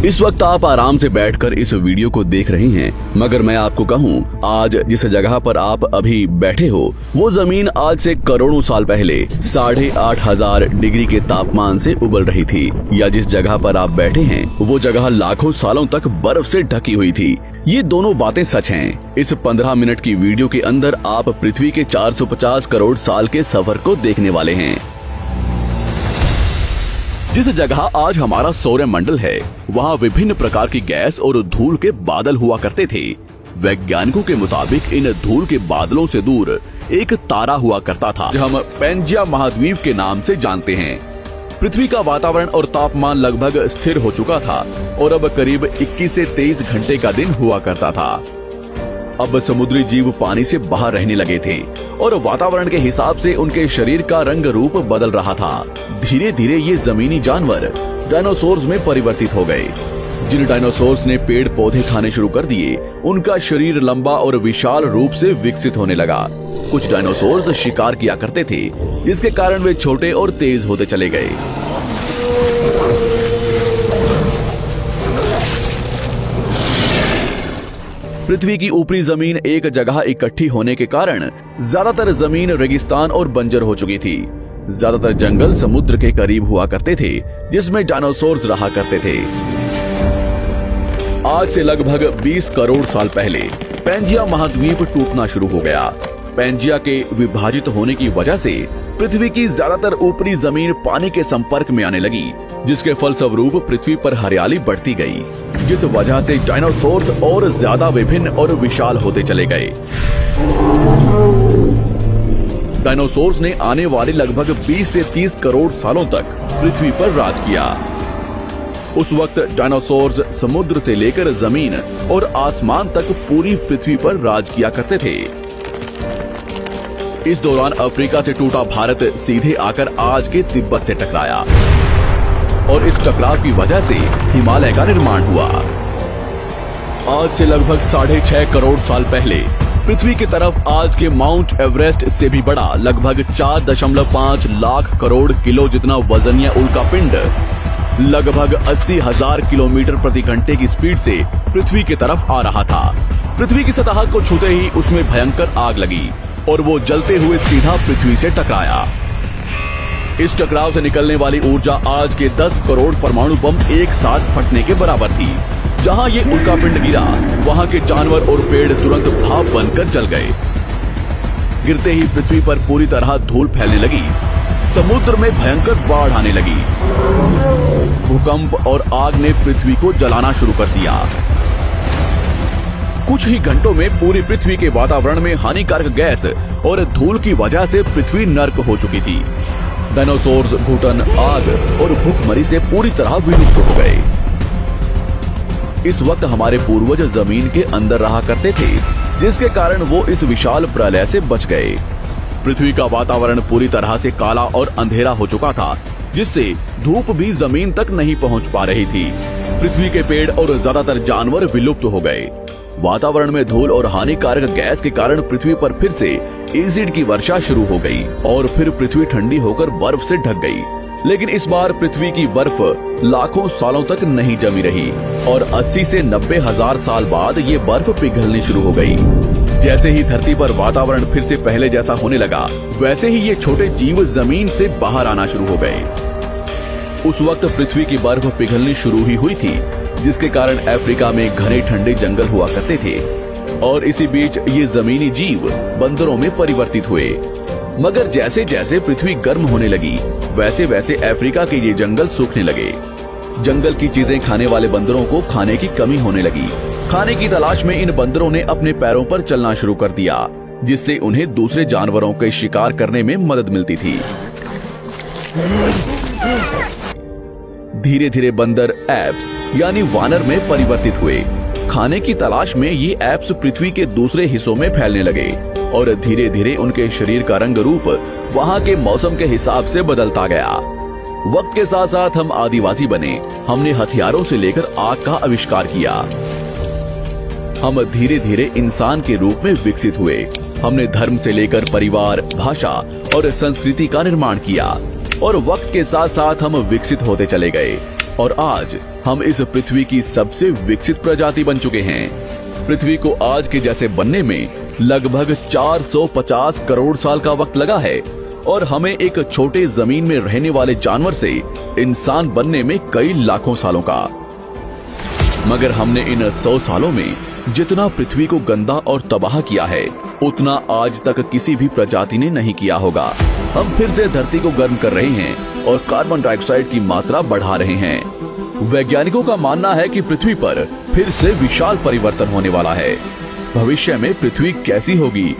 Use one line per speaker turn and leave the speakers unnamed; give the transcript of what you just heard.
इस वक्त आप आराम से बैठकर इस वीडियो को देख रहे हैं, मगर मैं आपको कहूं, आज जिस जगह पर आप अभी बैठे हो वो जमीन आज से करोड़ों साल पहले 8,500 डिग्री के तापमान से उबल रही थी, या जिस जगह पर आप बैठे हैं वो जगह लाखों सालों तक बर्फ से ढकी हुई थी। ये दोनों बातें सच हैं। इस 15 मिनट की वीडियो के अंदर आप पृथ्वी के 450 करोड़ साल के सफर को देखने वाले हैं। जिस जगह आज हमारा सौरमंडल है, वहाँ विभिन्न प्रकार की गैस और धूल के बादल हुआ करते थे। वैज्ञानिकों के मुताबिक इन धूल के बादलों से दूर एक तारा हुआ करता था, जो हम पैंजिया महाद्वीप के नाम से जानते हैं। पृथ्वी का वातावरण और तापमान लगभग स्थिर हो चुका था और अब करीब 21 से 23 घंटे का दिन हुआ करता था। अब समुद्री जीव पानी से बाहर रहने लगे थे और वातावरण के हिसाब से उनके शरीर का रंग रूप बदल रहा था। धीरे धीरे ये जमीनी जानवर डायनासोर्स में परिवर्तित हो गए। जिन डायनासोर्स ने पेड़ पौधे खाने शुरू कर दिए, उनका शरीर लंबा और विशाल रूप से विकसित होने लगा। कुछ डायनासोर्स शिकार किया करते थे, जिसके कारण वे छोटे और तेज होते चले गए। पृथ्वी की ऊपरी जमीन एक जगह इकट्ठी होने के कारण ज्यादातर जमीन रेगिस्तान और बंजर हो चुकी थी। ज्यादातर जंगल समुद्र के करीब हुआ करते थे, जिसमें डायनासोर्स रहा करते थे। आज से लगभग 20 करोड़ साल पहले पैंजिया महाद्वीप टूटना शुरू हो गया। पैंजिया के विभाजित होने की वजह से पृथ्वी की ज्यादातर ऊपरी जमीन पानी के संपर्क में आने लगी, जिसके फलस्वरूप पृथ्वी पर हरियाली बढ़ती गई, जिस वजह से डायनासोर्स और ज्यादा विभिन्न और विशाल होते चले गए। डायनासोर्स ने आने वाले लगभग 20 से 30 करोड़ सालों तक पृथ्वी पर राज किया। उस वक्त डायनासोर्स समुद्र से लेकर जमीन और आसमान तक पूरी पृथ्वी पर राज किया करते थे। इस दौरान अफ्रीका से टूटा भारत सीधे आकर आज के तिब्बत से टकराया और इस टकराव की वजह से हिमालय का निर्माण हुआ। आज से लगभग 6.5 करोड़ साल पहले पृथ्वी की तरफ आज के माउंट एवरेस्ट से भी बड़ा लगभग 4.5 लाख करोड़ किलो जितना वजनिया उल्कापिंड लगभग 80,000 किलोमीटर प्रति घंटे की स्पीड से पृथ्वी की तरफ आ रहा था। पृथ्वी की सतह को छूते ही उसमें भयंकर आग लगी और वो जलते हुए सीधा पृथ्वी से टकराया। इस टकराव से निकलने वाली ऊर्जा आज के 10 करोड़ परमाणु बम एक साथ फटने के बराबर थी। जहां ये उल्कापिंड गिरा, वहां के जानवर और पेड़ तुरंत भाप बनकर जल गए। गिरते ही पृथ्वी पर पूरी तरह धूल फैलने लगी। समुद्र में भयंकर बाढ़ आने लगी। भूकंप और आग ने पृथ्वी को जलाना शुरू कर दिया। कुछ ही घंटों में पूरी पृथ्वी के वातावरण में हानिकारक गैस और धूल की वजह से पृथ्वी नर्क हो चुकी थी। डायनासोर्स घुटन, आग और भूखमरी से पूरी तरह विलुप्त हो गए। इस वक्त हमारे पूर्वज जमीन के अंदर रहा करते थे, जिसके कारण वो इस विशाल प्रलय से बच गए। पृथ्वी का वातावरण पूरी तरह से काला और अंधेरा हो चुका था, जिससे धूप भी जमीन तक नहीं पहुंच पा रही थी। पृथ्वी के पेड़ और ज्यादातर जानवर विलुप्त हो गए। वातावरण में धूल और हानिकारक गैस के कारण पृथ्वी पर फिर से एसिड की वर्षा शुरू हो गई और फिर पृथ्वी ठंडी होकर बर्फ से ढक गई। लेकिन इस बार पृथ्वी की बर्फ लाखों सालों तक नहीं जमी रही और 80 से 90 हजार साल बाद ये बर्फ पिघलनी शुरू हो गई। जैसे ही धरती पर वातावरण फिर से पहले जैसा होने लगा, वैसे ही ये छोटे जीव जमीन से बाहर आना शुरू हो गए। उस वक्त पृथ्वी की बर्फ पिघलनी शुरू ही हुई थी, जिसके कारण अफ्रीका में घने ठंडे जंगल हुआ करते थे और इसी बीच ये जमीनी जीव बंदरों में परिवर्तित हुए। मगर जैसे जैसे पृथ्वी गर्म होने लगी, वैसे वैसे अफ्रीका के ये जंगल सूखने लगे। जंगल की चीजें खाने वाले बंदरों को खाने की कमी होने लगी। खाने की तलाश में इन बंदरों ने अपने पैरों पर चलना शुरू कर दिया, जिससे उन्हें दूसरे जानवरों के शिकार करने में मदद मिलती थी। धीरे धीरे बंदर एप्स यानी वानर में परिवर्तित हुए। खाने की तलाश में ये एप्स पृथ्वी के दूसरे हिस्सों में फैलने लगे और धीरे धीरे उनके शरीर का रंग रूप वहाँ के मौसम के हिसाब से बदलता गया। वक्त के साथ साथ हम आदिवासी बने। हमने हथियारों से लेकर आग का आविष्कार किया। हम धीरे धीरे इंसान के रूप में विकसित हुए। हमने धर्म से लेकर परिवार, भाषा और संस्कृति का निर्माण किया और वक्त के साथ साथ हम विकसित होते चले गए। और आज हम इस पृथ्वी की सबसे विकसित प्रजाति बन चुके हैं। पृथ्वी को आज के जैसे बनने में लगभग 450 करोड़ साल का वक्त लगा है और हमें एक छोटे जमीन में रहने वाले जानवर से इंसान बनने में कई लाखों सालों का। मगर हमने इन 100 सालों में जितना पृथ्वी को गंदा और तबाह किया है, उतना आज तक किसी भी प्रजाति ने नहीं किया होगा। हम फिर से धरती को गर्म कर रहे हैं और कार्बन डाइऑक्साइड की मात्रा बढ़ा रहे हैं। वैज्ञानिकों का मानना है कि पृथ्वी पर फिर से विशाल परिवर्तन होने वाला है। भविष्य में पृथ्वी कैसी होगी